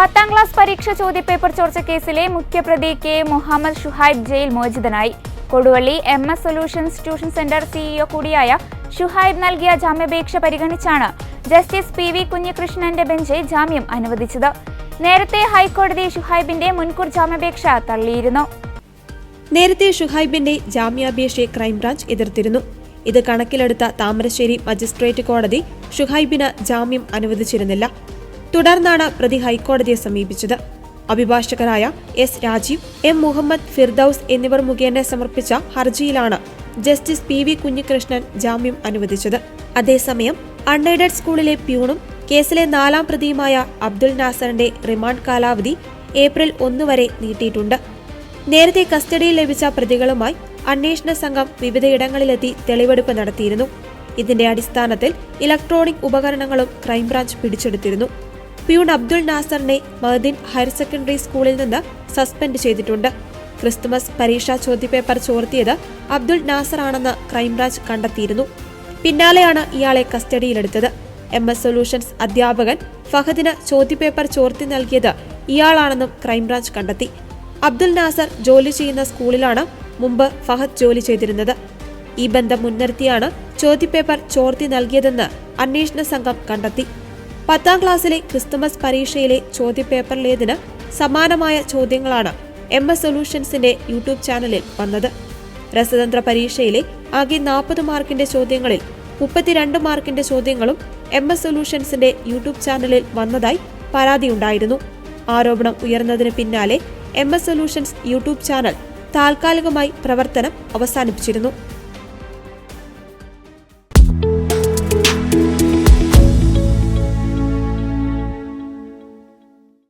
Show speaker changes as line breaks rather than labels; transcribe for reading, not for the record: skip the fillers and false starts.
10ാം class പരീക്ഷ ചോദ്യപേപ്പർ ചോർച്ച കേസിലെ മുഖ്യപ്രതി കെ മുഹമ്മദ് ഷുഹൈബ് ജയിൽ മോചിതനായി. Koduvally MS solutions tuition centre CEO കൂടിയായ ഷുഹൈബ് നൽകിയ ജാമ്യാപേക്ഷ പരിഗണിച്ചാണ് ജസ്റ്റിസ് PV കുഞ്ഞികൃഷ്ണന്റെ ബെഞ്ച് ജാമ്യം അനുവദിച്ചത്. നേരത്തെ ഹൈക്കോടതി ഷുഹൈബിന്റെ മുൻകൂർ ജാമ്യാപേക്ഷ തള്ളിയിരുന്നു.
നേരത്തെ ഷുഹൈബിന്റെ ജാമ്യാപേക്ഷയെ ക്രൈംബ്രാഞ്ച് എതിർത്തിരുന്നു. ഇത് കണക്കിലെടുത്ത താമരശ്ശേരി മജിസ്ട്രേറ്റ് കോടതി ഷുഹൈബിന് ജാമ്യം അനുവദിച്ചിരുന്നില്ല. തുടർന്നാണ് പ്രതി ഹൈക്കോടതിയെ സമീപിച്ചത്. അഭിഭാഷകരായ S. രാജീവ്, M. മുഹമ്മദ് ഫിർദൌസ് എന്നിവർ മുഖേന സമർപ്പിച്ച ഹർജിയിലാണ് ജസ്റ്റിസ് PV കുഞ്ഞികൃഷ്ണൻ ജാമ്യം അനുവദിച്ചത്. അതേസമയം അൺഎയ്ഡഡ് സ്കൂളിലെ പ്യൂണും കേസിലെ 4ാം പ്രതിയുമായ അബ്ദുൾ നാസറിന്റെ റിമാൻഡ് കാലാവധി ഏപ്രിൽ 1 വരെ നീട്ടിയിട്ടുണ്ട്. നേരത്തെ കസ്റ്റഡിയിൽ ലഭിച്ച പ്രതികളുമായി അന്വേഷണ സംഘം വിവിധയിടങ്ങളിലെത്തി തെളിവെടുപ്പ് നടത്തിയിരുന്നു. ഇതിന്റെ അടിസ്ഥാനത്തിൽ ഇലക്ട്രോണിക് ഉപകരണങ്ങളും crime branch പിടിച്ചെടുത്തിരുന്നു. Peon Abdul നാസറിനെ മഹദിൻ higher secondary സ്കൂളിൽ നിന്ന് സസ്പെൻഡ് ചെയ്തിട്ടുണ്ട്. ക്രിസ്തുമസ് പരീക്ഷാ ചോദ്യപേപ്പർ ചോർത്തിയത് അബ്ദുൾ നാസറാണെന്ന് ക്രൈംബ്രാഞ്ച് കണ്ടെത്തിയിരുന്നു. പിന്നാലെയാണ് ഇയാളെ കസ്റ്റഡിയിലെടുത്തത്. MS സൊല്യൂഷൻസ് അധ്യാപകൻ ഫഹദിന് ചോദ്യപേപ്പർ ചോർത്തി നൽകിയത് ഇയാളാണെന്നും ക്രൈംബ്രാഞ്ച് കണ്ടെത്തി. അബ്ദുൾ നാസർ ജോലി ചെയ്യുന്ന സ്കൂളിലാണ് മുമ്പ് ഫഹദ് ജോലി ചെയ്തിരുന്നത്. ഈ ബന്ധം മുൻനിർത്തിയാണ് ചോദ്യപേപ്പർ ചോർത്തി നൽകിയതെന്ന് അന്വേഷണ സംഘം കണ്ടെത്തി. 10ാം ക്ലാസ്സിലെ ക്രിസ്തുമസ് പരീക്ഷയിലെ ചോദ്യപേപ്പറിലേതിന് സമാനമായ ചോദ്യങ്ങളാണ് MS സൊല്യൂഷൻസിന്റെ യൂട്യൂബ് ചാനലിൽ വന്നത്. രസതന്ത്ര പരീക്ഷയിലെ ആകെ 40 മാർക്കിന്റെ ചോദ്യങ്ങളിൽ 32 മാർക്കിന്റെ ചോദ്യങ്ങളും MS സൊല്യൂഷൻസിന്റെ യൂട്യൂബ് ചാനലിൽ വന്നതായി പരാതിയുണ്ടായിരുന്നു. ആരോപണം ഉയർന്നതിന് പിന്നാലെ MS സൊല്യൂഷൻസ് യൂട്യൂബ് ചാനൽ താൽക്കാലികമായി പ്രവർത്തനം അവസാനിപ്പിച്ചിരുന്നു.